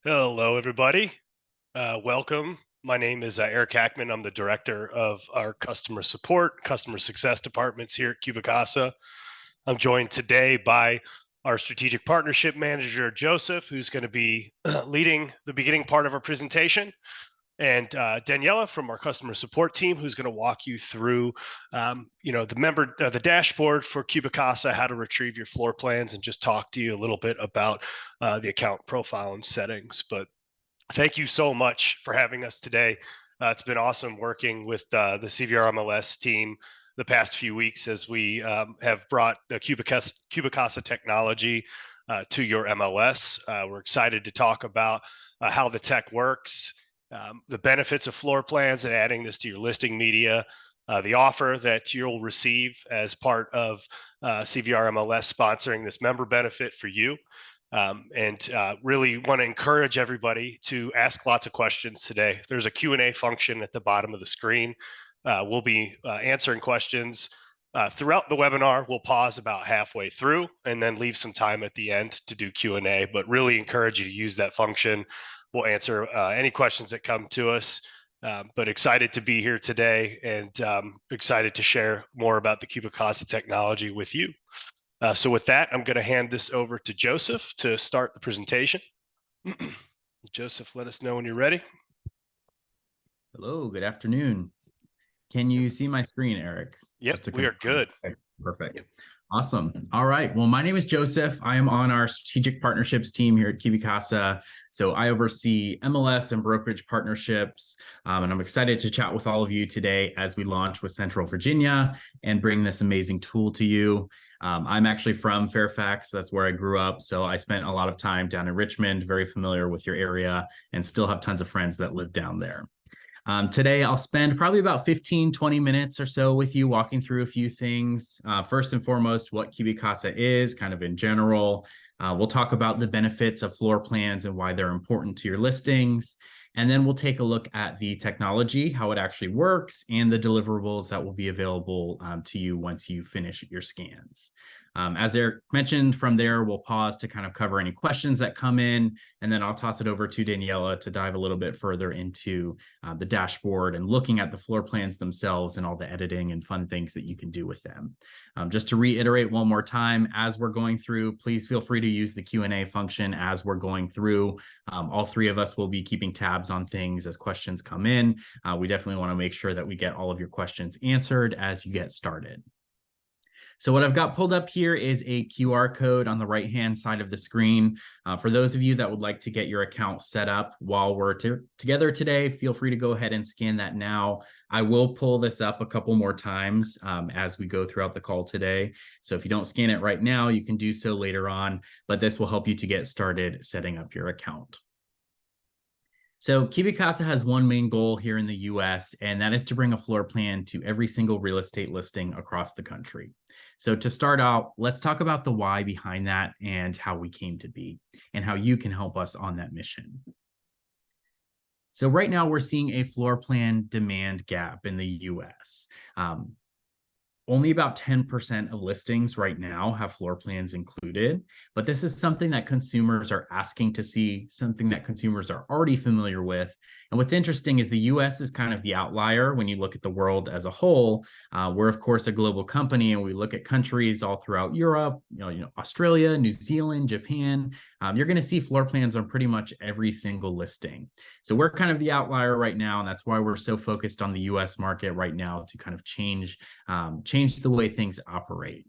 Hello, everybody. Welcome. My name is Eric Hackman. I'm the director of our customer success departments here at CubiCasa. I'm joined today by our strategic partnership manager, Joseph, who's going to be leading the beginning part of our presentation, and Daniela from our customer support team, who's going to walk you through, the dashboard for CubiCasa, how to retrieve your floor plans, and just talk to you a little bit about the account profile and settings. But thank you so much for having us today. It's been awesome working with the CVR MLS team the past few weeks as we have brought the CubiCasa technology to your MLS. We're excited to talk about how the tech works, the benefits of floor plans and adding this to your listing media, the offer that you'll receive as part of CVR MLS sponsoring this member benefit for you. And really want to encourage everybody to ask lots of questions today. There's a Q&A function at the bottom of the screen. We'll be answering questions throughout the webinar. We'll pause about halfway through and then leave some time at the end to do Q&A, but really encourage you to use that function. We'll answer any questions that come to us. But excited to be here today and excited to share more about the CubiCasa technology with you. So with that, I'm going to hand this over to Joseph to start the presentation. Joseph, let us know when you're ready. Hello, good afternoon. Can you see my screen, Eric? Yep, we are good. Okay, perfect. Awesome. All right. Well, my name is Joseph. I am on our strategic partnerships team here at CubiCasa. So I oversee MLS and brokerage partnerships. And I'm excited to chat with all of you today as we launch with Central Virginia and bring this amazing tool to you. I'm actually from Fairfax. That's where I grew up. So I spent a lot of time down in Richmond, very familiar with your area, and still have tons of friends that live down there. Today, I'll spend probably about 15-20 minutes or so with you walking through a few things. First and foremost, what CubiCasa is, kind of in general. We'll talk about the benefits of floor plans and why they're important to your listings. And then we'll take a look at the technology, how it actually works, and the deliverables that will be available to you once you finish your scans. As Eric mentioned, from there, we'll pause to kind of cover any questions that come in, and then I'll toss it over to Daniela to dive a little bit further into the dashboard and looking at the floor plans themselves and all the editing and fun things that you can do with them. Just to reiterate one more time, as we're going through, please feel free to use the Q&A function as we're going through. All three of us will be keeping tabs on things as questions come in. We definitely want to make sure that we get all of your questions answered as you get started. So what I've got pulled up here is a QR code on the right-hand side of the screen. For those of you that would like to get your account set up while we're together today, feel free to go ahead and scan that now. I will pull this up a couple more times as we go throughout the call today. So if you don't scan it right now, you can do so later on, but this will help you to get started setting up your account. So CubiCasa has one main goal here in the US, and that is to bring a floor plan to every single real estate listing across the country. So to start out, let's talk about the why behind that and how we came to be and how you can help us on that mission. So right now we're seeing a floor plan demand gap in the US. Only about 10% of listings right now have floor plans included, but this is something that consumers are asking to see, something that consumers are already familiar with. And what's interesting is the US is kind of the outlier when you look at the world as a whole. We're, of course, a global company, and we look at countries all throughout Europe, Australia, New Zealand, Japan. You're going to see floor plans on pretty much every single listing. So we're kind of the outlier right now, and that's why we're so focused on the US market right now to kind of change the way things operate.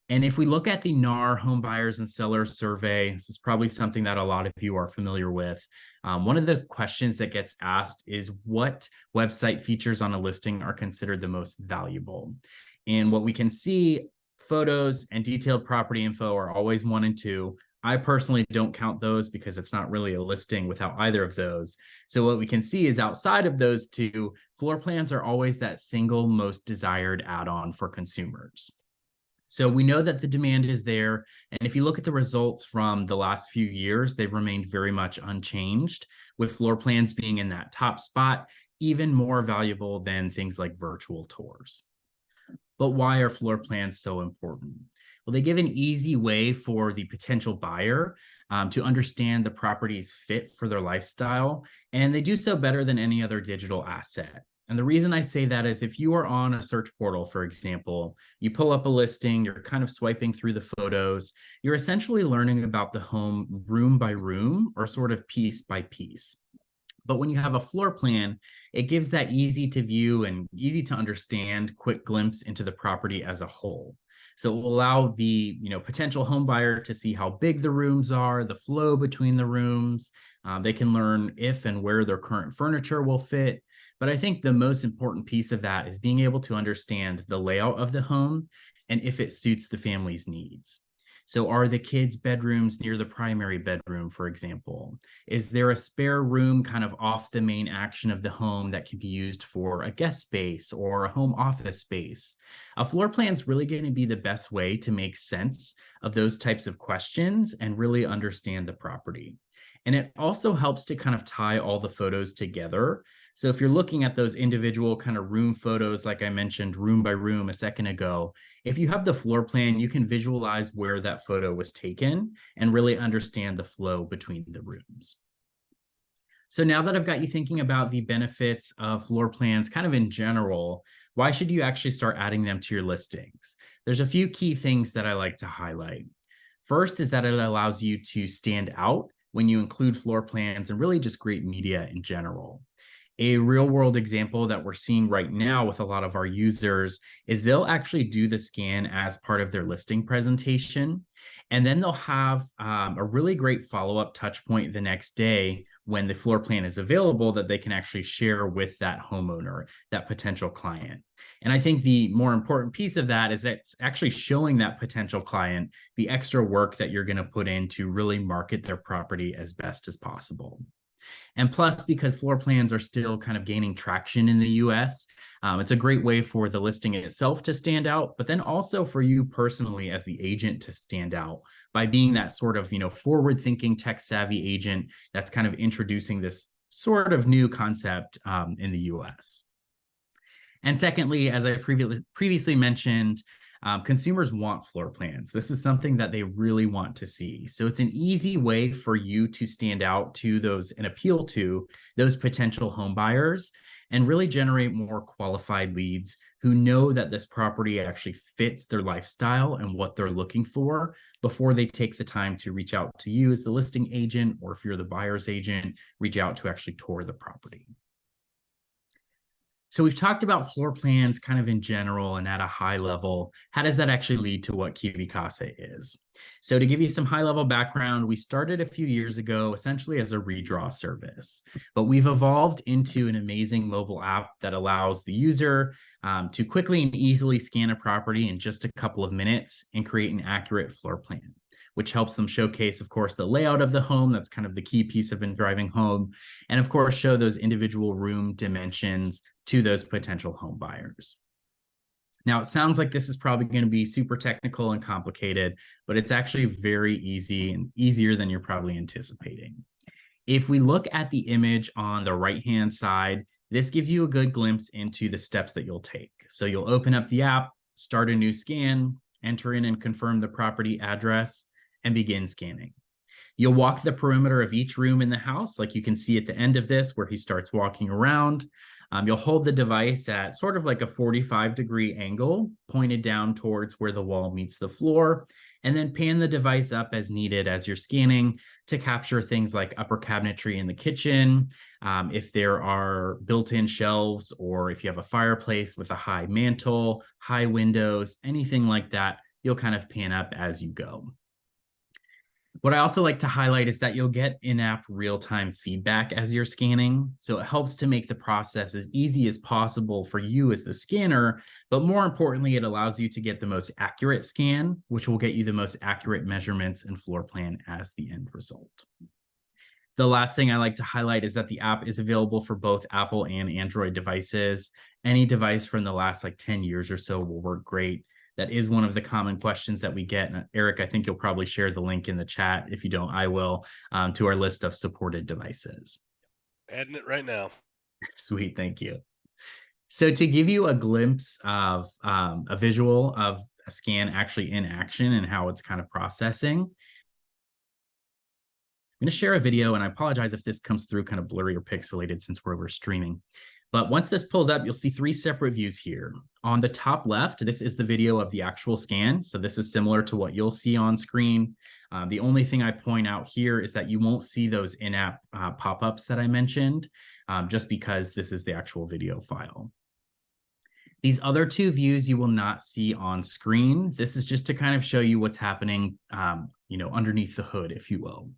And if we look at the NAR Home Buyers and Sellers Survey, this is probably something that a lot of you are familiar with. One of the questions that gets asked is what website features on a listing are considered the most valuable? And what we can see, photos and detailed property info are always 1 and 2. I personally don't count those because it's not really a listing without either of those. So what we can see is outside of those two, floor plans are always that single most desired add-on for consumers. So we know that the demand is there. And if you look at the results from the last few years, they've remained very much unchanged, with floor plans being in that top spot, even more valuable than things like virtual tours. But why are floor plans so important? Well, they give an easy way for the potential buyer to understand the property's fit for their lifestyle, and they do so better than any other digital asset. And the reason I say that is if you are on a search portal, for example, you pull up a listing, you're kind of swiping through the photos, you're essentially learning about the home room by room or sort of piece by piece. But when you have a floor plan, it gives that easy to view and easy to understand quick glimpse into the property as a whole. So it will allow the potential home buyer to see how big the rooms are, the flow between the rooms. They can learn if and where their current furniture will fit. But I think the most important piece of that is being able to understand the layout of the home and if it suits the family's needs. So are the kids' bedrooms near the primary bedroom, for example? Is there a spare room kind of off the main action of the home that can be used for a guest space or a home office space? A floor plan is really going to be the best way to make sense of those types of questions and really understand the property. And it also helps to kind of tie all the photos together. So if you're looking at those individual kind of room photos, like I mentioned, room by room a second ago, if you have the floor plan, you can visualize where that photo was taken and really understand the flow between the rooms. So now that I've got you thinking about the benefits of floor plans kind of in general, why should you actually start adding them to your listings? There's a few key things that I like to highlight. First is that it allows you to stand out when you include floor plans and really just great media in general. A real world example that we're seeing right now with a lot of our users is they'll actually do the scan as part of their listing presentation. And then they'll have a really great follow-up touch point the next day when the floor plan is available that they can actually share with that homeowner, that potential client. And I think the more important piece of that is that it's actually showing that potential client the extra work that you're going to put in to really market their property as best as possible. And plus, because floor plans are still kind of gaining traction in the US, it's a great way for the listing itself to stand out, but then also for you personally as the agent to stand out by being that sort of, forward-thinking, tech-savvy agent that's kind of introducing this sort of new concept in the US. And secondly, as I previously mentioned, consumers want floor plans. This is something that they really want to see. So it's an easy way for you to stand out to those and appeal to those potential home buyers and really generate more qualified leads who know that this property actually fits their lifestyle and what they're looking for before they take the time to reach out to you as the listing agent, or if you're the buyer's agent, reach out to actually tour the property. So we've talked about floor plans kind of in general and at a high level. How does that actually lead to what CubiCasa is? So to give you some high level background, we started a few years ago essentially as a redraw service, but we've evolved into an amazing mobile app that allows the user to quickly and easily scan a property in just a couple of minutes and create an accurate floor plan, which helps them showcase, of course, the layout of the home. That's kind of the key piece of driving home. And of course, show those individual room dimensions to those potential home buyers. Now, it sounds like this is probably going to be super technical and complicated, but it's actually very easy and easier than you're probably anticipating. If we look at the image on the right-hand side, this gives you a good glimpse into the steps that you'll take. So you'll open up the app, start a new scan, enter in and confirm the property address, and begin scanning. You'll walk the perimeter of each room in the house, like you can see at the end of this where he starts walking around. You'll hold the device at sort of like a 45-degree angle, pointed down towards where the wall meets the floor, and then pan the device up as needed as you're scanning to capture things like upper cabinetry in the kitchen, if there are built-in shelves, or if you have a fireplace with a high mantle, high windows, anything like that, you'll kind of pan up as you go. What I also like to highlight is that you'll get in-app real-time feedback as you're scanning. So it helps to make the process as easy as possible for you as the scanner, but more importantly, it allows you to get the most accurate scan, which will get you the most accurate measurements and floor plan as the end result. The last thing I like to highlight is that the app is available for both Apple and Android devices. Any device from the last 10 years or so will work great. That is one of the common questions that we get. And Eric, I think you'll probably share the link in the chat. If you don't, I will, to our list of supported devices. Adding it right now. Sweet, thank you. So to give you a glimpse of a visual of a scan actually in action and how it's kind of processing. I'm going to share a video, and I apologize if this comes through kind of blurry or pixelated since we're streaming. But once this pulls up, you'll see 3 separate views here. On the top left, this is the video of the actual scan. So this is similar to what you'll see on screen. The only thing I point out here is that you won't see those in-app pop-ups that I mentioned, just because this is the actual video file. These other 2 views you will not see on screen. This is just to kind of show you what's happening, underneath the hood, if you will.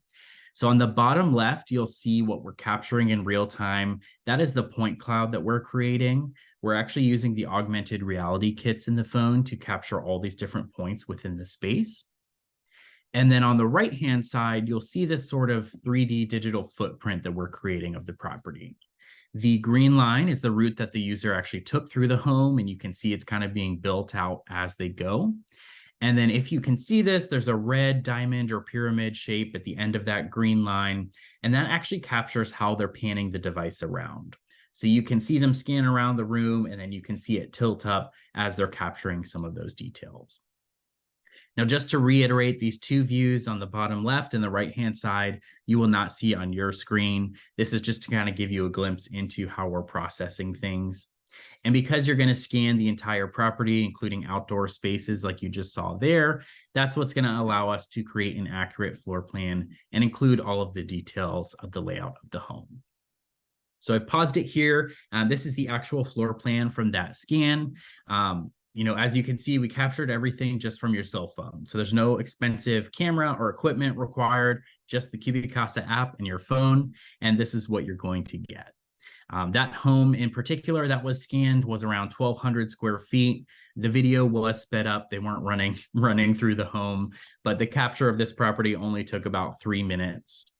So on the bottom left, you'll see what we're capturing in real time. That is the point cloud that we're creating. We're actually using the augmented reality kits in the phone to capture all these different points within the space. And then on the right-hand side, you'll see this sort of 3D digital footprint that we're creating of the property. The green line is the route that the user actually took through the home, and you can see it's kind of being built out as they go. And then if you can see this, there's a red diamond or pyramid shape at the end of that green line, and that actually captures how they're panning the device around. So you can see them scan around the room, and then you can see it tilt up as they're capturing some of those details. Now, just to reiterate, these 2 views on the bottom left and the right-hand side, you will not see on your screen. This is just to kind of give you a glimpse into how we're processing things. And because you're going to scan the entire property, including outdoor spaces like you just saw there, that's what's going to allow us to create an accurate floor plan and include all of the details of the layout of the home. So I paused it here. This is the actual floor plan from that scan. As you can see, we captured everything just from your cell phone. So there's no expensive camera or equipment required, just the CubiCasa app and your phone. And this is what you're going to get. That home in particular that was scanned was around 1,200 square feet. The video was sped up. They weren't running through the home, but the capture of this property only took about 3 minutes.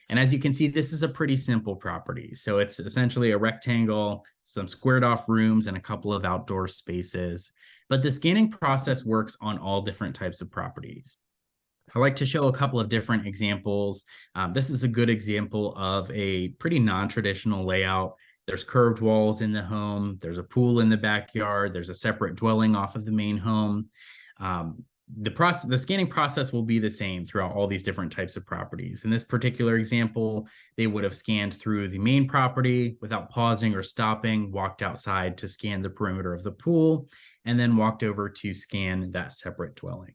And as you can see, this is a pretty simple property. So it's essentially a rectangle, some squared off rooms, and a couple of outdoor spaces. But the scanning process works on all different types of properties. I like to show a couple of different examples. This is a good example of a pretty non-traditional layout. There's curved walls in the home. There's a pool in the backyard. There's a separate dwelling off of the main home. The scanning process will be the same throughout all these different types of properties. In this particular example, they would have scanned through the main property without pausing or stopping, walked outside to scan the perimeter of the pool, and then walked over to scan that separate dwelling.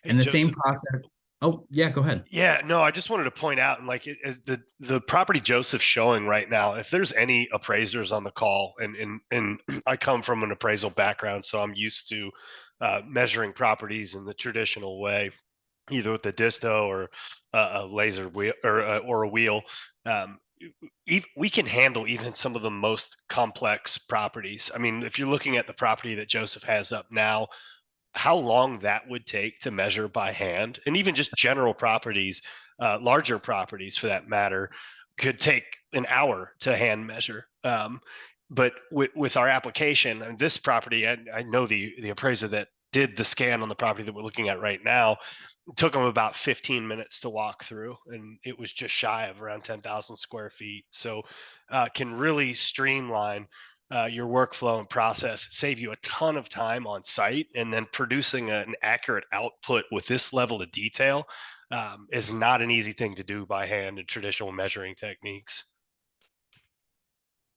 Hey, And the Joseph, same process. Oh, yeah, go ahead. Yeah, no, I just wanted to point out, like the property Joseph's showing right now, if there's any appraisers on the call, and I come from an appraisal background, so I'm used to measuring properties in the traditional way, either with the disto or a laser wheel or a wheel. We can handle even some of the most complex properties. I mean, if you're looking at the property that Joseph has up now, how long that would take to measure by hand, and even just general properties, larger properties for that matter, could take an hour to hand measure. But with our application and this property, I know the appraiser that did the scan on the property that we're looking at right now, it took them about 15 minutes to walk through, and it was just shy of around 10,000 square feet. So can really streamline your workflow and process, save you a ton of time on site, and then producing an accurate output with this level of detail is not an easy thing to do by hand in traditional measuring techniques.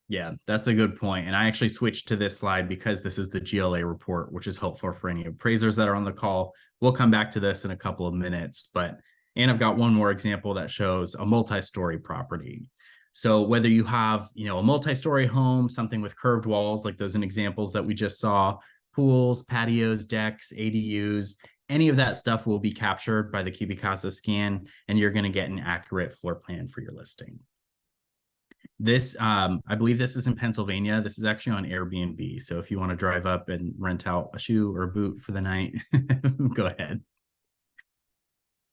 Yeah, that's a good point. And I actually switched to this slide because this is the GLA report, which is helpful for any appraisers that are on the call. We'll come back to this in a couple of minutes, and I've got one more example that shows a multi-story property. So whether you have, a multi-story home, something with curved walls, like those in examples that we just saw, pools, patios, decks, ADUs, any of that stuff will be captured by the CubiCasa scan, and you're going to get an accurate floor plan for your listing. This, I believe this is in Pennsylvania. This is actually on Airbnb. So if you want to drive up and rent out a shoe or a boot for the night, go ahead.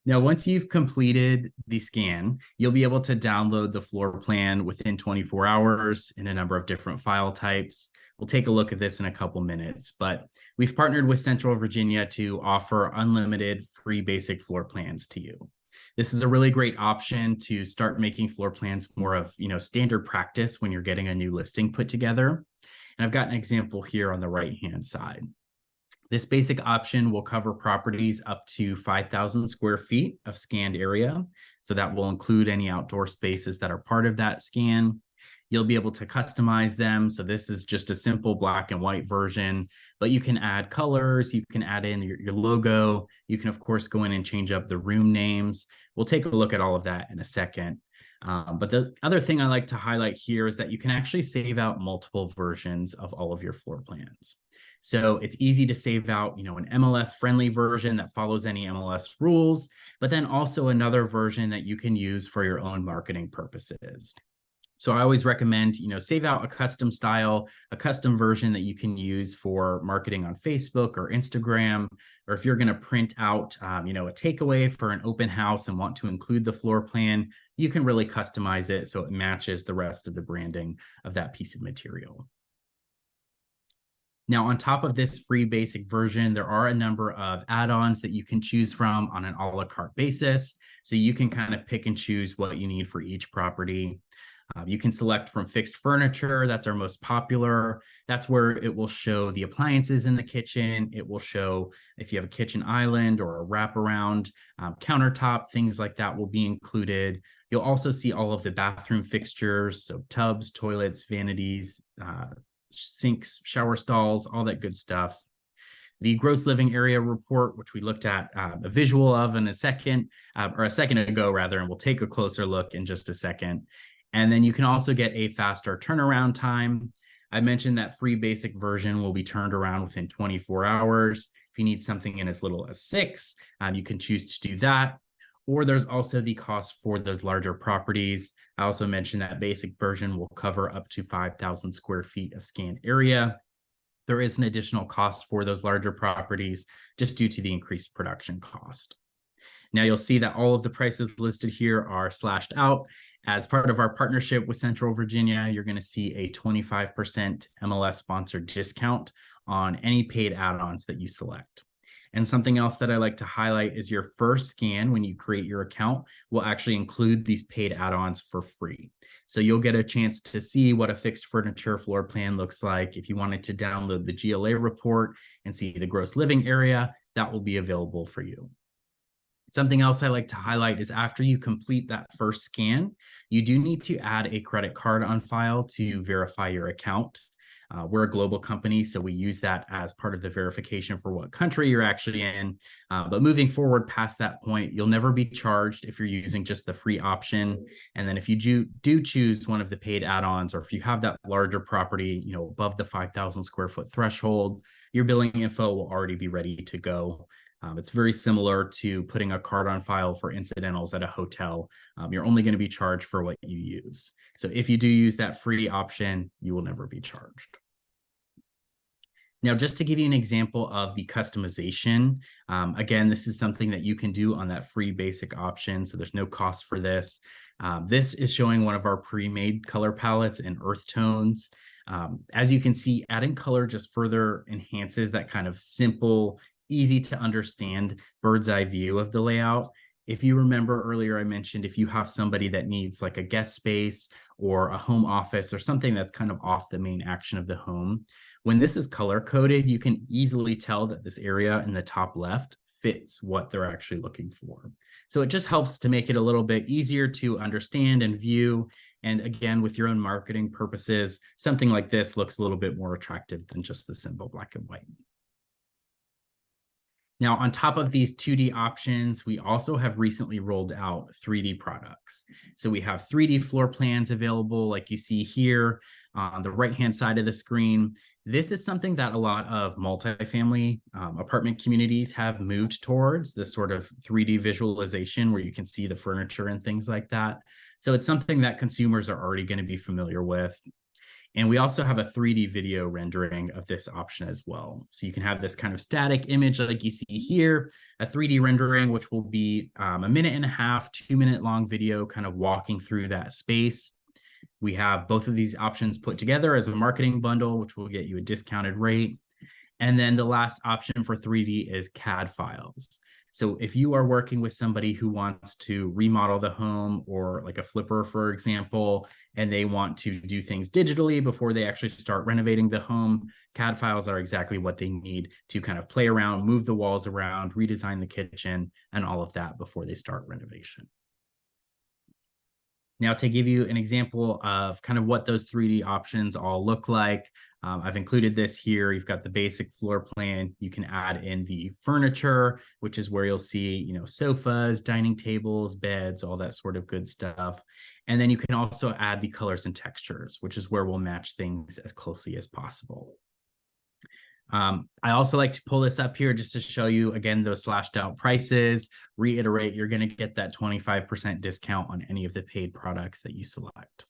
Now, once you've completed the scan, you'll be able to download the floor plan within 24 hours in a number of different file types. We'll take a look at this in a couple minutes, but we've partnered with Central Virginia to offer unlimited free basic floor plans to you. This is a really great option to start making floor plans more of, standard practice when you're getting a new listing put together. And I've got an example here on the right-hand side. This basic option will cover properties up to 5,000 square feet of scanned area. So that will include any outdoor spaces that are part of that scan. You'll be able to customize them. So this is just a simple black and white version, but you can add colors, you can add in your logo. You can, of course, go in and change up the room names. We'll take a look at all of that in a second. But the other thing I like to highlight here is that you can actually save out multiple versions of all of your floor plans. So it's easy to save out, an MLS friendly version that follows any MLS rules, but then also another version that you can use for your own marketing purposes. So I always recommend, save out a custom style, a custom version that you can use for marketing on Facebook or Instagram, or if you're going to print out, a takeaway for an open house and want to include the floor plan, you can really customize it so it matches the rest of the branding of that piece of material. Now, on top of this free basic version, there are a number of add-ons that you can choose from on an a la carte basis. So you can kind of pick and choose what you need for each property. You can select from fixed furniture. That's our most popular. That's where it will show the appliances in the kitchen. It will show if you have a kitchen island or a wraparound countertop, things like that will be included. You'll also see all of the bathroom fixtures, so tubs, toilets, vanities, sinks, shower stalls, all that good stuff. The gross living area report, which we looked at a visual of in a second ago, and we'll take a closer look in just a second. And then you can also get a faster turnaround time. I mentioned that free basic version will be turned around within 24 hours. If you need something in as little as 6, you can choose to do that. Or there's also the cost for those larger properties. I also mentioned that basic version will cover up to 5,000 square feet of scanned area. There is an additional cost for those larger properties just due to the increased production cost. Now you'll see that all of the prices listed here are slashed out. As part of our partnership with Central Virginia, you're going to see a 25% MLS sponsored discount on any paid add-ons that you select. And something else that I like to highlight is your first scan when you create your account will actually include these paid add-ons for free. So you'll get a chance to see what a fixed furniture floor plan looks like. If you wanted to download the GLA report and see the gross living area, that will be available for you. Something else I like to highlight is after you complete that first scan, you do need to add a credit card on file to verify your account. We're a global company, so we use that as part of the verification for what country you're actually in. But moving forward past that point, you'll never be charged if you're using just the free option. And then if you do choose one of the paid add-ons, or if you have that larger property, above the 5,000 square foot threshold, your billing info will already be ready to go. It's very similar to putting a card on file for incidentals at a hotel. You're only going to be charged for what you use. So if you do use that free option, you will never be charged. Now, just to give you an example of the customization, again, this is something that you can do on that free basic option. So there's no cost for this. This is showing one of our pre-made color palettes in earth tones. As you can see, adding color just further enhances that kind of simple, easy to understand bird's eye view of the layout. If you remember earlier, I mentioned if you have somebody that needs like a guest space or a home office or something that's kind of off the main action of the home, when this is color coded, you can easily tell that this area in the top left fits what they're actually looking for. So it just helps to make it a little bit easier to understand and view. And again, with your own marketing purposes, something like this looks a little bit more attractive than just the simple black and white. Now, on top of these 2D options, we also have recently rolled out 3D products. So we have 3D floor plans available, like you see here on the right-hand side of the screen. This is something that a lot of multifamily apartment communities have moved towards, this sort of 3D visualization where you can see the furniture and things like that. So it's something that consumers are already going to be familiar with. And we also have a 3D video rendering of this option as well. So you can have this kind of static image like you see here, a 3D rendering, which will be a 1.5 minute, 2-minute long video kind of walking through that space. We have both of these options put together as a marketing bundle, which will get you a discounted rate. And then the last option for 3D is CAD files. So if you are working with somebody who wants to remodel the home, or like a flipper, for example, and they want to do things digitally before they actually start renovating the home, CAD files are exactly what they need to kind of play around, move the walls around, redesign the kitchen, and all of that before they start renovation. Now, to give you an example of kind of what those 3D options all look like, I've included this here. You've got the basic floor plan. You can add in the furniture, which is where you'll see, sofas, dining tables, beds, all that sort of good stuff. And then you can also add the colors and textures, which is where we'll match things as closely as possible. I also like to pull this up here just to show you, again, those slashed out prices. Reiterate, you're going to get that 25% discount on any of the paid products that you select.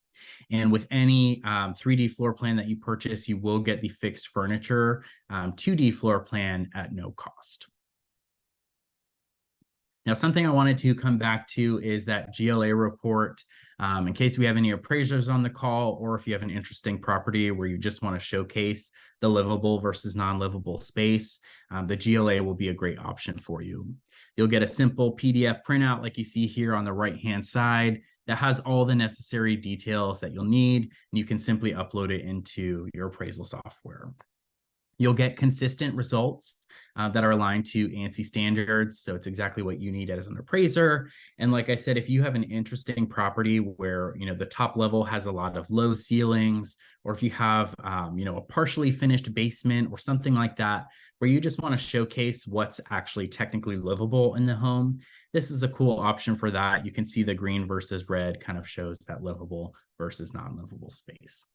And with any 3D floor plan that you purchase, you will get the fixed furniture 2D floor plan at no cost. Now, something I wanted to come back to is that GLA report. In case we have any appraisers on the call, or if you have an interesting property where you just want to showcase the livable versus non-livable space, the GLA will be a great option for you. You'll get a simple PDF printout like you see here on the right-hand side that has all the necessary details that you'll need, and you can simply upload it into your appraisal software. You'll get consistent results that are aligned to ANSI standards. So it's exactly what you need as an appraiser. And like I said, if you have an interesting property where, the top level has a lot of low ceilings, or if you have, a partially finished basement or something like that, where you just want to showcase what's actually technically livable in the home, this is a cool option for that. You can see the green versus red kind of shows that livable versus non-livable space.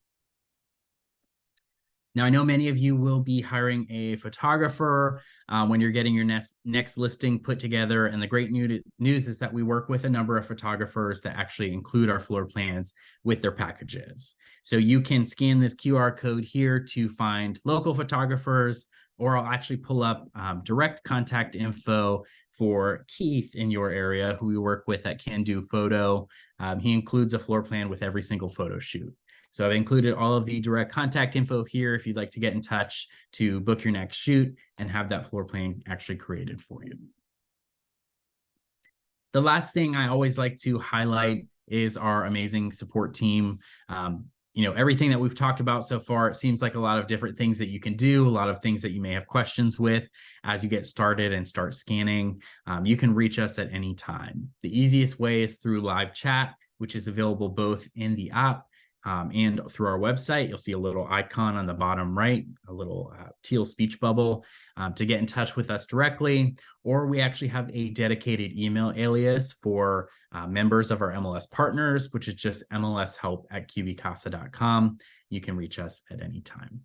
Now, I know many of you will be hiring a photographer when you're getting your next listing put together. And the great news is that we work with a number of photographers that actually include our floor plans with their packages. So you can scan this QR code here to find local photographers, or I'll actually pull up direct contact info for Keith in your area, who we work with at Can Do Photo. He includes a floor plan with every single photo shoot. So I've included all of the direct contact info here if you'd like to get in touch to book your next shoot and have that floor plan actually created for you. The last thing I always like to highlight is our amazing support team. Everything that we've talked about so far, it seems like a lot of different things that you can do, a lot of things that you may have questions with as you get started and start scanning. You can reach us at any time. The easiest way is through live chat, which is available both in the app and through our website. You'll see a little icon on the bottom right, a little teal speech bubble to get in touch with us directly. Or we actually have a dedicated email alias for members of our MLS partners, which is just mlshelp@cubicasa.com. You can reach us at any time.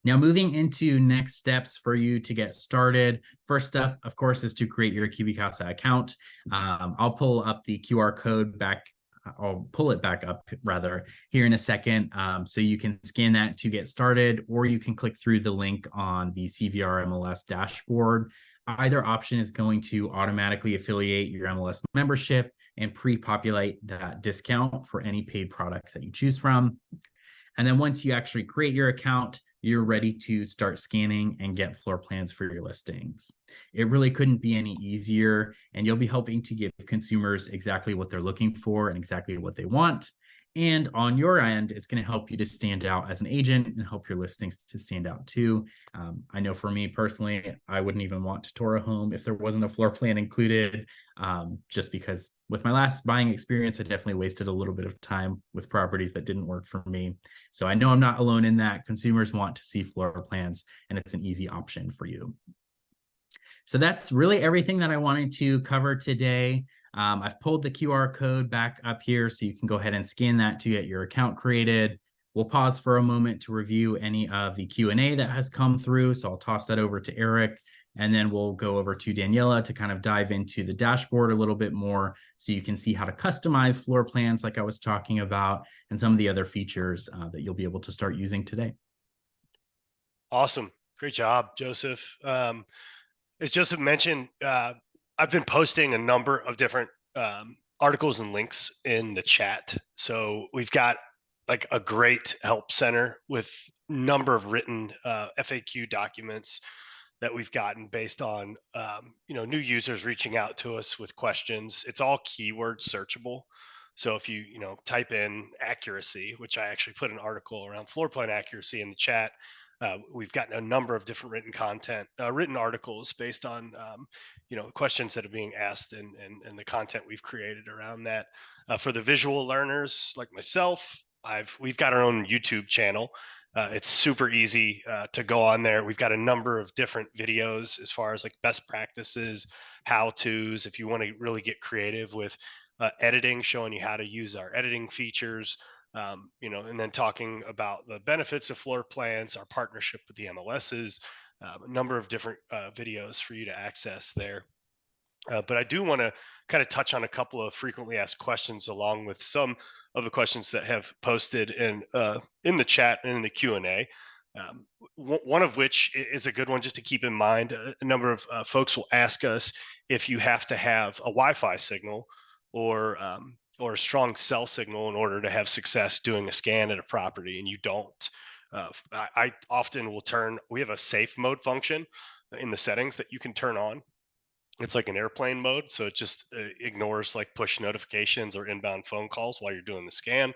Now, moving into next steps for you to get started. First step, of course, is to create your CubiCasa account. I'll pull up the QR code back. I'll pull it back up rather here in a second. So you can scan that to get started, or you can click through the link on the CVR MLS dashboard. Either option is going to automatically affiliate your MLS membership and pre-populate that discount for any paid products that you choose from. And then once you actually create your account, you're ready to start scanning and get floor plans for your listings. It really couldn't be any easier, and you'll be helping to give consumers exactly what they're looking for and exactly what they want. And on your end, it's going to help you to stand out as an agent and help your listings to stand out too. I know for me personally, I wouldn't even want to tour a home if there wasn't a floor plan included, just because with my last buying experience, I definitely wasted a little bit of time with properties that didn't work for me. So I know I'm not alone in that. Consumers want to see floor plans, and it's an easy option for you. So that's really everything that I wanted to cover today. I've pulled the QR code back up here so you can go ahead and scan that to get your account created. We'll pause for a moment to review any of the Q&A that has come through. So I'll toss that over to Eric, and then we'll go over to Daniela to kind of dive into the dashboard a little bit more so you can see how to customize floor plans like I was talking about, and some of the other features that you'll be able to start using today. Awesome. Great job, Joseph. As Joseph mentioned, I've been posting a number of different articles and links in the chat. So we've got like a great help center with a number of written FAQ documents that we've gotten based on new users reaching out to us with questions. It's all keyword searchable. So if you type in accuracy, which I actually put an article around floor plan accuracy in the chat, we've gotten a number of different written articles based on questions that are being asked, and the content we've created around that. For the visual learners like myself, we've got our own YouTube channel. It's super easy to go on there. We've got a number of different videos as far as like best practices, how to's. If you want to really get creative with editing, showing you how to use our editing features, and then talking about the benefits of floor plans, our partnership with the MLSs, a number of different videos for you to access there. But I do want to kind of touch on a couple of frequently asked questions, along with some of the questions that have posted in the chat and in the Q&A. One of which is a good one just to keep in mind. A number of folks will ask us if you have to have a Wi-Fi signal or a strong cell signal in order to have success doing a scan at a property, and you don't. I often will we have a safe mode function in the settings that you can turn on. It's like an airplane mode, so it just ignores like push notifications or inbound phone calls while you're doing the scan.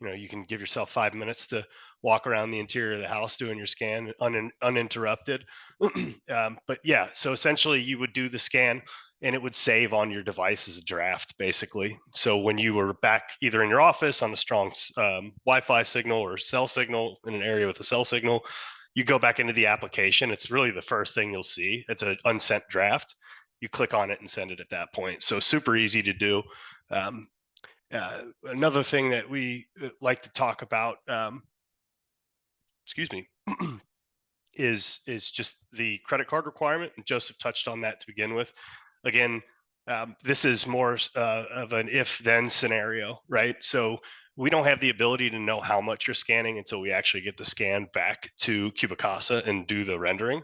You can give yourself 5 minutes to walk around the interior of the house doing your scan uninterrupted. But yeah, so essentially you would do the scan and it would save on your device as a draft, basically. So when you were back either in your office on a strong Wi-Fi signal or cell signal in an area with a cell signal, you go back into the application. It's really the first thing you'll see. It's an unsent draft. You click on it and send it at that point. So super easy to do. Another thing that we like to talk about, excuse me, is just the credit card requirement. And Joseph touched on that to begin with. Again, this is more of an if-then scenario, right? So we don't have the ability to know how much you're scanning until we actually get the scan back to CubiCasa and do the rendering.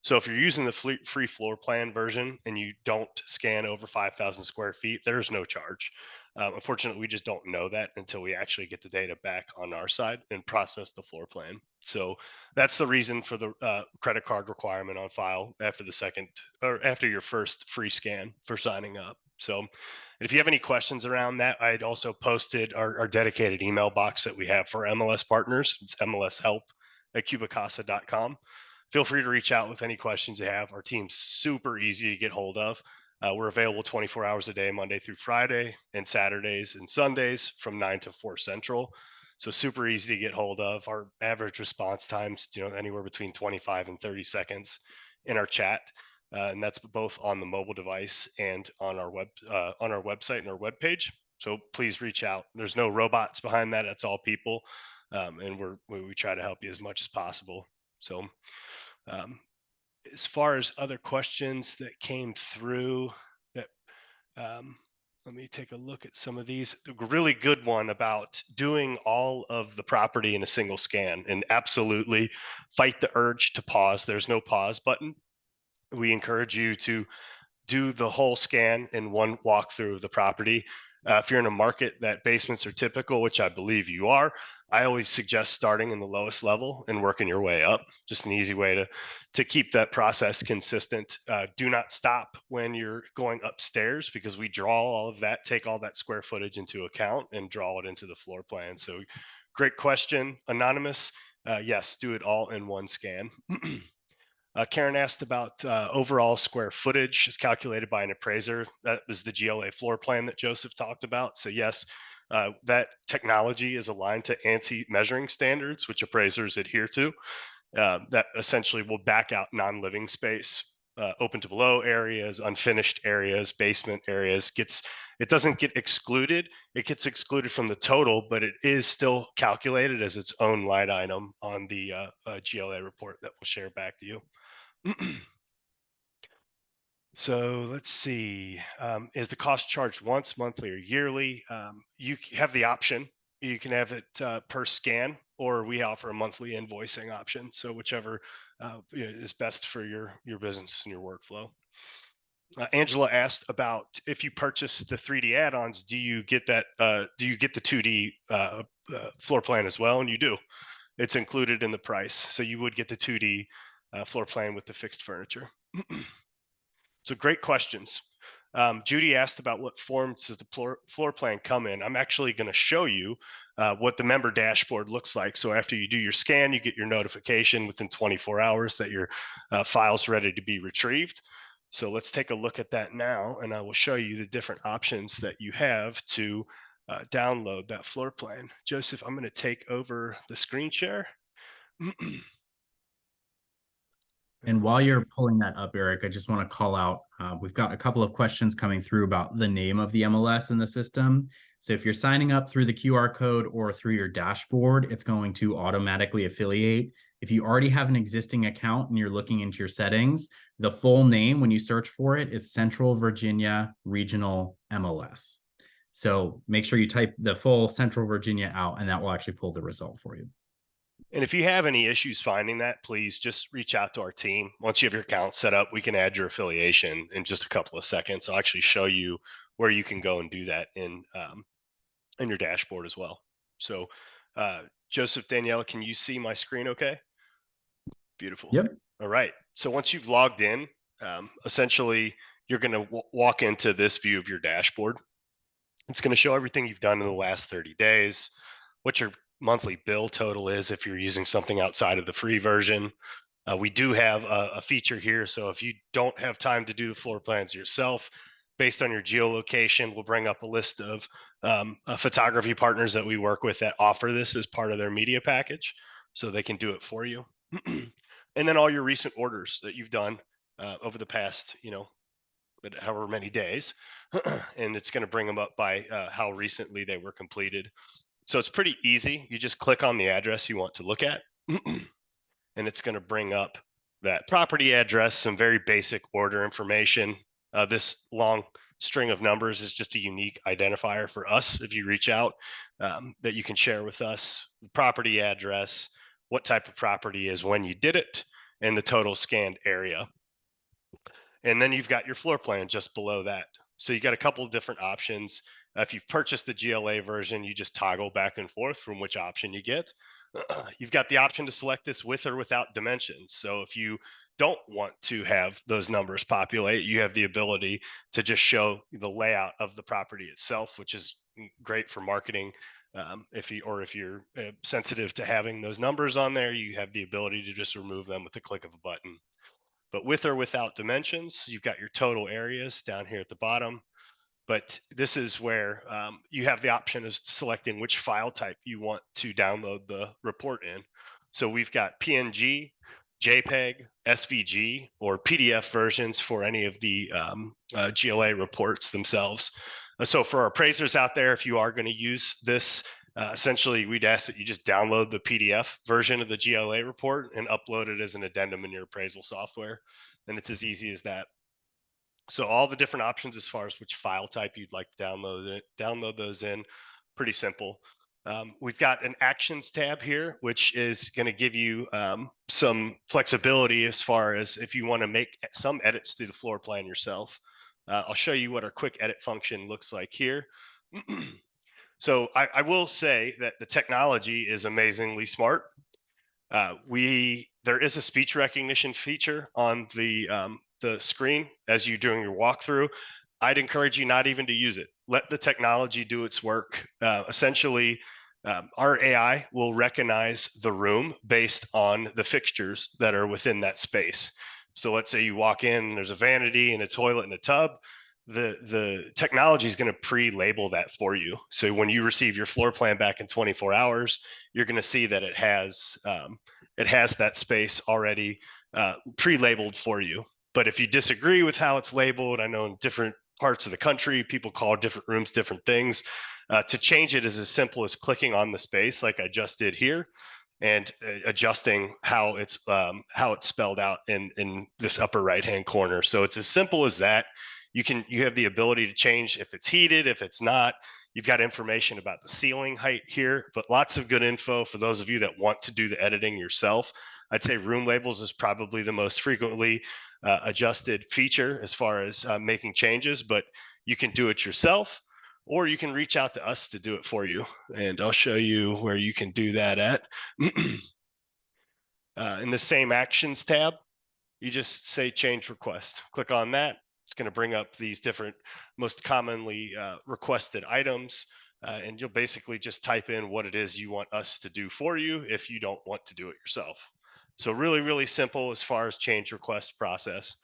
So if you're using the free floor plan version and you don't scan over 5,000 square feet, there's no charge. Unfortunately, we just don't know that until we actually get the data back on our side and process the floor plan. So that's the reason for the credit card requirement on file after the second or after your first free scan for signing up. So if you have any questions around that, I'd also posted our dedicated email box that we have for MLS partners. It's mlshelp@cubicasa.com. Feel free to reach out with any questions you have. Our team's super easy to get hold of. We're available 24 hours a day, Monday through Friday, and Saturdays and Sundays from 9 to 4 Central. So super easy to get hold of. Our average response times, anywhere between 25 and 30 seconds in our chat, and that's both on the mobile device and on our website and our web page. So please reach out. There's no robots behind that. It's all people, and we try to help you as much as possible. So as far as other questions that came through, that let me take a look at some of these. A really good one about doing all of the property in a single scan, and absolutely fight the urge to pause. There's no pause button. We encourage you to do the whole scan in one walkthrough of the property. If you're in a market that basements are typical, which I believe you are, I always suggest starting in the lowest level and working your way up. Just an easy way to keep that process consistent. Do not stop when you're going upstairs, because we draw all of that, take all that square footage into account and draw it into the floor plan. So great question, Anonymous. Yes, do it all in one scan. Karen asked about overall square footage is calculated by an appraiser. That was the GLA floor plan that Joseph talked about. So yes, that technology is aligned to ANSI measuring standards, which appraisers adhere to. That essentially will back out non-living space, open to below areas, unfinished areas, basement areas. It doesn't get excluded. It gets excluded from the total, but it is still calculated as its own line item on the GLA report that we'll share back to you. So let's see. Is the cost charged once, monthly, or yearly? You have the option. You can have it per scan, or we offer a monthly invoicing option. So whichever is best for your business and your workflow. Angela asked about if you purchase the 3D add-ons, do you get that? Do you get the 2D floor plan as well? And you do. It's included in the price. So you would get the 2D floor plan with the fixed furniture. So great questions. Judy asked about what forms does the floor plan come in. I'm actually going to show you what the member dashboard looks like. So after you do your scan, you get your notification within 24 hours that your file's ready to be retrieved. So let's take a look at that now, and I will show you the different options that you have to download that floor plan. Joseph, I'm going to take over the screen share. And while you're pulling that up, Eric, I just want to call out, we've got a couple of questions coming through about the name of the MLS in the system. So if you're signing up through the QR code or through your dashboard, it's going to automatically affiliate. If you already have an existing account and you're looking into your settings, the full name when you search for it is Central Virginia Regional MLS. So make sure you type the full Central Virginia out, and that will actually pull the result for you. And if you have any issues finding that, please just reach out to our team. Once you have your account set up, we can add your affiliation in just a couple of seconds. I'll actually show you where you can go and do that in your dashboard as well. So, Joseph, Daniela, can you see my screen okay? Beautiful. Yep. All right. So once you've logged in, essentially, you're going to walk into this view of your dashboard. It's going to show everything you've done in the last 30 days, what your monthly bill total is if you're using something outside of the free version. We do have a feature here. So if you don't have time to do the floor plans yourself, based on your geolocation, we'll bring up a list of photography partners that we work with that offer this as part of their media package, so they can do it for you. And then all your recent orders that you've done over the past, however many days, and it's going to bring them up by how recently they were completed. So it's pretty easy. You just click on the address you want to look at, and it's going to bring up that property address, some very basic order information. This long string of numbers is just a unique identifier for us if you reach out, that you can share with us. The property address, what type of property is, when you did it, and the total scanned area. And then you've got your floor plan just below that. So you got a couple of different options. If you've purchased the GLA version, you just toggle back and forth from which option you get. You've got the option to select this with or without dimensions. So if you don't want to have those numbers populate, you have the ability to just show the layout of the property itself, which is great for marketing. If you're sensitive to having those numbers on there, you have the ability to just remove them with the click of a button. But with or without dimensions, you've got your total areas down here at the bottom. But this is where you have the option of selecting which file type you want to download the report in. So we've got PNG, JPEG, SVG, or PDF versions for any of the GLA reports themselves. So for our appraisers out there, if you are going to use this, essentially we'd ask that you just download the PDF version of the GLA report and upload it as an addendum in your appraisal software. And it's as easy as that. So all the different options as far as which file type you'd like to download those in, pretty simple. We've got an actions tab here, which is going to give you some flexibility as far as if you want to make some edits to the floor plan yourself. I'll show you what our quick edit function looks like here. So I will say that the technology is amazingly smart. There is a speech recognition feature on the screen as you're doing your walkthrough. I'd encourage you not even to use it. Let the technology do its work. Essentially, our AI will recognize the room based on the fixtures that are within that space. So let's say you walk in and there's a vanity and a toilet and a tub. The technology is going to pre-label that for you. So when you receive your floor plan back in 24 hours, you're going to see that it has that space already pre-labeled for you. But if you disagree with how it's labeled, I know in different parts of the country, people call different rooms different things. To change it is as simple as clicking on the space like I just did here and adjusting how it's spelled out in this upper right-hand corner. So it's as simple as that. You have the ability to change if it's heated, if it's not. You've got information about the ceiling height here, but lots of good info for those of you that want to do the editing yourself. I'd say room labels is probably the most frequently adjusted feature as far as making changes, but you can do it yourself, or you can reach out to us to do it for you. And I'll show you where you can do that at. In the same actions tab, you just say change request. Click on that. It's going to bring up these different most commonly requested items. And you'll basically just type in what it is you want us to do for you if you don't want to do it yourself. So really, really simple as far as change request process.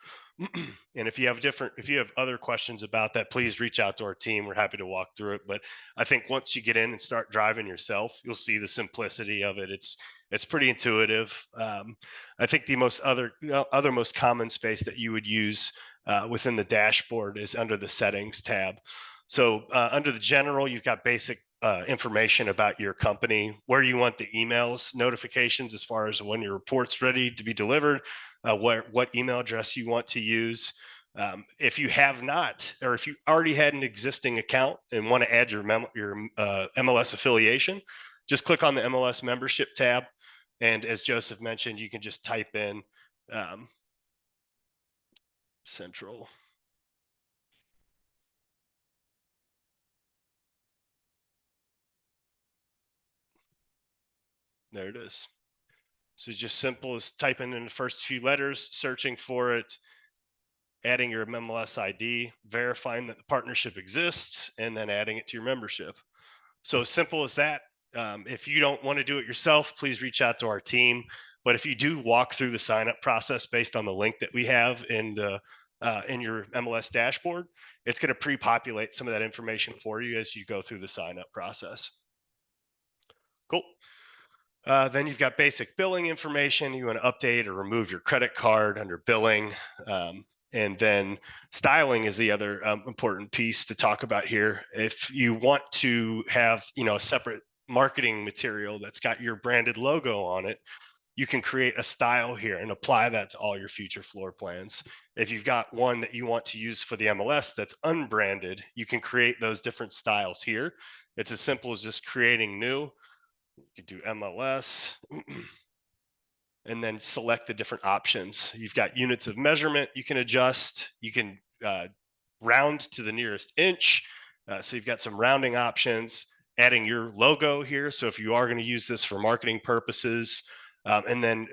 And if you have other questions about that, please reach out to our team. We're happy to walk through it. But I think once you get in and start driving yourself, you'll see the simplicity of it. It's pretty intuitive. I think the other most common space that you would use within the dashboard is under the settings tab. So under the general, you've got basic information about your company, where you want the emails notifications as far as when your report's ready to be delivered, what email address you want to use. If you have not, or if you already had an existing account and want to add your MLS affiliation, just click on the MLS membership tab. And as Joseph mentioned, you can just type in central. There it is. So just simple as typing in the first few letters, searching for it, adding your MLS ID, verifying that the partnership exists, and then adding it to your membership. So simple as that. If you don't want to do it yourself, please reach out to our team. But if you do walk through the sign up process based on the link that we have in your MLS dashboard, it's going to pre-populate some of that information for you as you go through the sign up process. Cool. Then you've got basic billing information. You want to update or remove your credit card under billing. And then styling is the other important piece to talk about here. If you want to have, a separate marketing material that's got your branded logo on it, you can create a style here and apply that to all your future floor plans. If you've got one that you want to use for the MLS that's unbranded, you can create those different styles here. It's as simple as just creating new. You could do MLS and then select the different options. You've got units of measurement you can adjust. You can round to the nearest inch. So you've got some rounding options, adding your logo here. So if you are going to use this for marketing purposes, and then,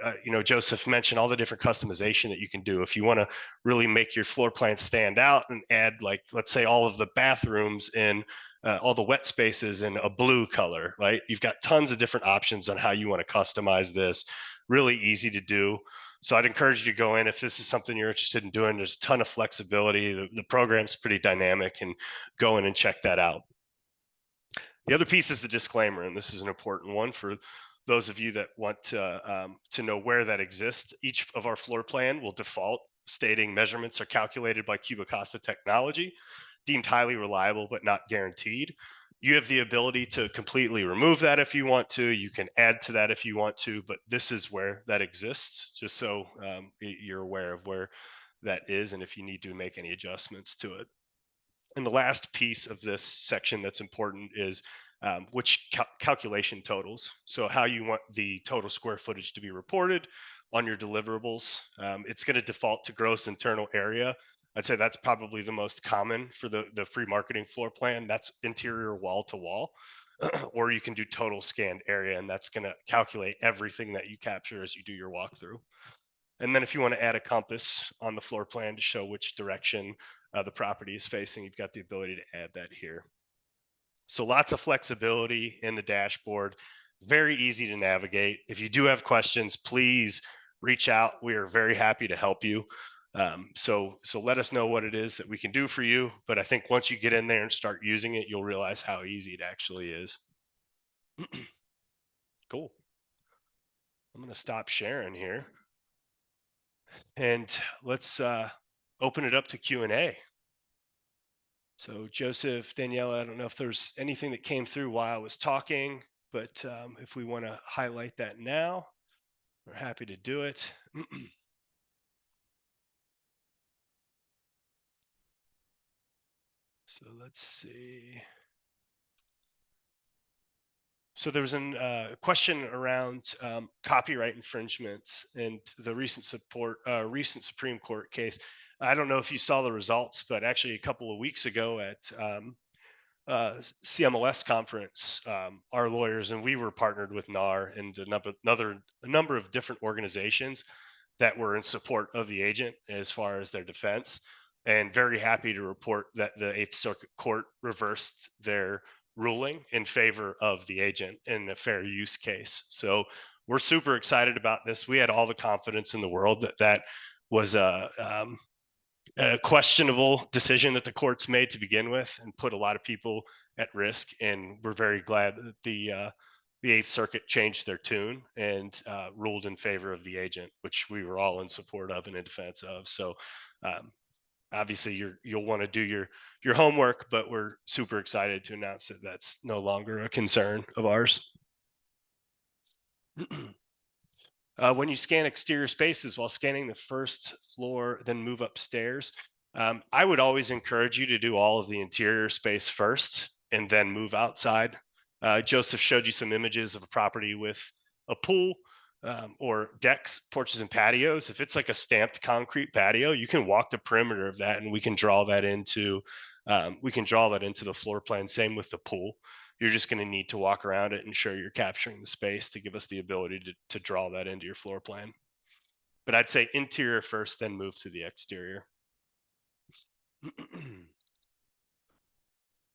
Joseph mentioned all the different customization that you can do. If you want to really make your floor plan stand out and add, like, let's say all of the bathrooms in all the wet spaces in a blue color, right? You've got tons of different options on how you want to customize this. Really easy to do. So I'd encourage you to go in if this is something you're interested in doing. There's a ton of flexibility. The program's pretty dynamic, and go in and check that out. The other piece is the disclaimer, and this is an important one for those of you that want to know where that exists. Each of our floor plan will default stating measurements are calculated by CubiCasa technology, deemed highly reliable but not guaranteed. You have the ability to completely remove that if you want to. You can add to that if you want to, but this is where that exists, just so you're aware of where that is and if you need to make any adjustments to it. And the last piece of this section that's important is which calculation totals. So how you want the total square footage to be reported on your deliverables. It's going to default to gross internal area. I'd say that's probably the most common for the free marketing floor plan. That's interior wall to wall. Or you can do total scanned area, and that's going to calculate everything that you capture as you do your walkthrough. And then if you want to add a compass on the floor plan to show which direction the property is facing, you've got the ability to add that here. So lots of flexibility in the dashboard, very easy to navigate. If you do have questions, please reach out. We are very happy to help you. So let us know what it is that we can do for you. But I think once you get in there and start using it, you'll realize how easy it actually is. Cool. I'm going to stop sharing here, and let's open it up to Q&A. So Joseph, Daniela, I don't know if there's anything that came through while I was talking, but if we want to highlight that now, we're happy to do it. So let's see. So there was a question around copyright infringements and the recent Supreme Court case. I don't know if you saw the results, but actually a couple of weeks ago at CMLS conference, our lawyers and we were partnered with NAR and a number of different organizations that were in support of the agent as far as their defense. And very happy to report that the Eighth Circuit Court reversed their ruling in favor of the agent in a fair use case. So we're super excited about this. We had all the confidence in the world that that was a questionable decision that the courts made to begin with and put a lot of people at risk. And we're very glad that the Eighth Circuit changed their tune and ruled in favor of the agent, which we were all in support of and in defense of. So um, obviously you'll want to do your homework, but we're super excited to announce that that's no longer a concern of ours. When you scan exterior spaces while scanning the first floor, then move upstairs, I would always encourage you to do all of the interior space first and then move outside. Joseph showed you some images of a property with a pool or decks, porches, and patios. If it's like a stamped concrete patio, you can walk the perimeter of that, and we can draw that into the floor plan. Same with the pool. You're just going to need to walk around it and ensure you're capturing the space to give us the ability to draw that into your floor plan. But I'd say interior first, then move to the exterior.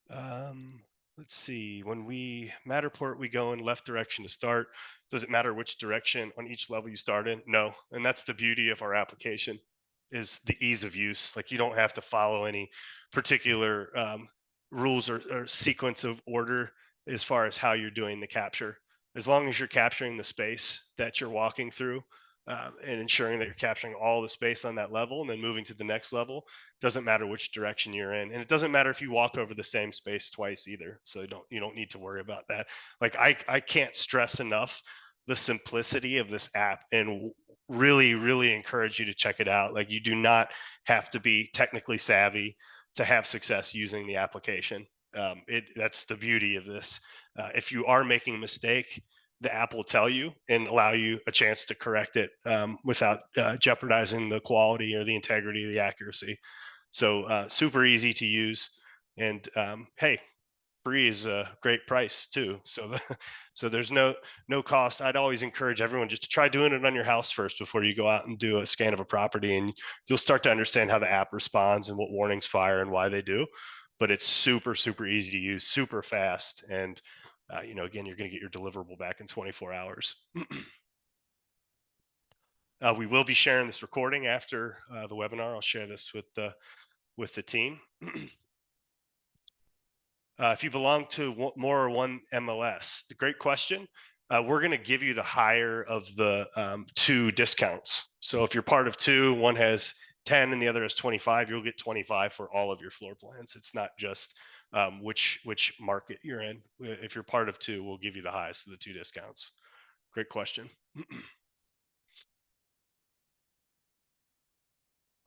um, let's see. When we Matterport, we go in left direction to start. Does it matter which direction on each level you start in? No. And that's the beauty of our application is the ease of use. Like you don't have to follow any particular rules or sequence of order as far as how you're doing the capture. As long as you're capturing the space that you're walking through and ensuring that you're capturing all the space on that level and then moving to the next level, doesn't matter which direction you're in, and it doesn't matter if you walk over the same space twice either. So you don't need to worry about that. Like I can't stress enough the simplicity of this app, and really encourage you to check it out. Like you do not have to be technically savvy to have success using the application. That's the beauty of this. If you are making a mistake, the app will tell you and allow you a chance to correct it without jeopardizing the quality or the integrity or the accuracy. So super easy to use, and hey, free is a great price too. So so there's no cost. I'd always encourage everyone just to try doing it on your house first before you go out and do a scan of a property, and you'll start to understand how the app responds and what warnings fire and why they do. But it's super easy to use, super fast, and again, you're going to get your deliverable back in 24 hours. We will be sharing this recording after the webinar. I'll share this with the team. If you belong to more or one MLS, the great question. We're going to give you the higher of the two discounts. So if you're part of two, one has 10 and the other has 25, you'll get 25 for all of your floor plans. It's not just which market you're in. If you're part of two, we'll give you the highest of the two discounts. Great question.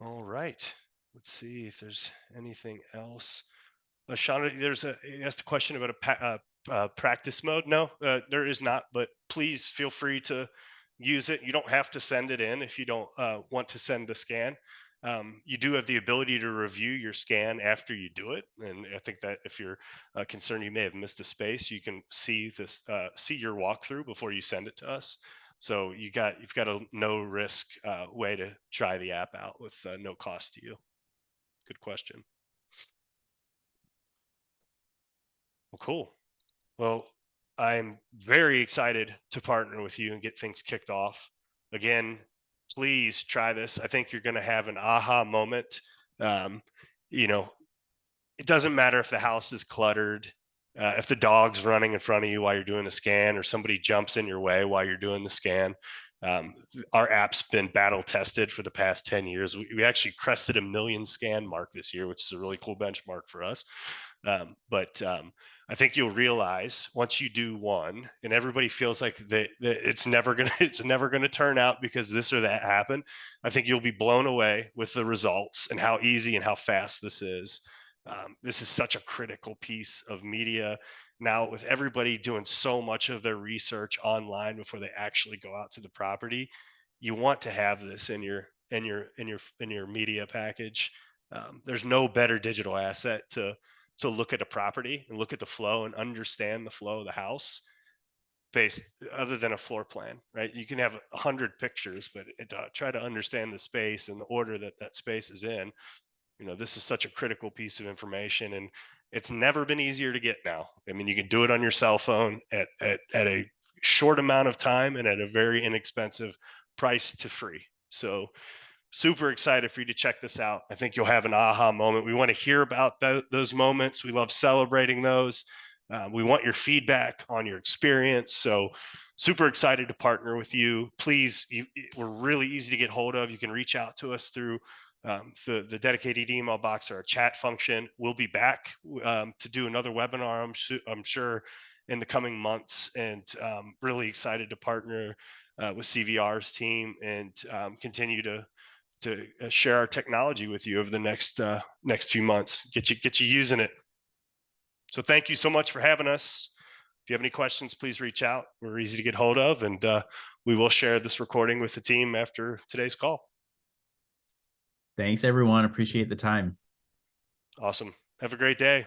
All right. Let's see if there's anything else. Shauna, you asked a question about a practice mode. No, there is not, but please feel free to use it. You don't have to send it in if you don't want to send the scan. You do have the ability to review your scan after you do it, and I think that if you're concerned you may have missed a space, you can see your walkthrough before you send it to us. So you've got a no risk way to try the app out with no cost to you. Good question. Well, cool. Well, I'm very excited to partner with you and get things kicked off. Again, please try this. I think you're going to have an aha moment. Um, you know, it doesn't matter if the house is cluttered, if the dog's running in front of you while you're doing the scan, or somebody jumps in your way while you're doing the scan. Um, our app's been battle tested for the past 10 years. We actually crested a million scan mark this year, which is a really cool benchmark for us. But I think you'll realize once you do one, and everybody feels like that it's never gonna it's never gonna turn out because this or that happened. I think you'll be blown away with the results and how easy and how fast this is. This is such a critical piece of media now, with everybody doing so much of their research online before they actually go out to the property. You want to have this in your media package. There's no better digital asset to look at a property and look at the flow and understand the flow of the house based other than a floor plan, right? You can have 100 pictures, but try to understand the space and the order that that space is in. This is such a critical piece of information, and it's never been easier to get now. I mean, you can do it on your cell phone at a short amount of time and at a very inexpensive price to free. So super excited for you to check this out. I think you'll have an aha moment. We want to hear about those moments. We love celebrating those. We want your feedback on your experience. So super excited to partner with you. Please, we're really easy to get hold of. You can reach out to us through the dedicated email box or a chat function. We'll be back to do another webinar, I'm sure, in the coming months, and really excited to partner with CVR's team and continue to share our technology with you over the next few months. Get you using it. So thank you so much for having us. If you have any questions, please reach out. We're easy to get hold of, and we will share this recording with the team after today's call. Thanks, everyone. Appreciate the time. Awesome. Have a great day.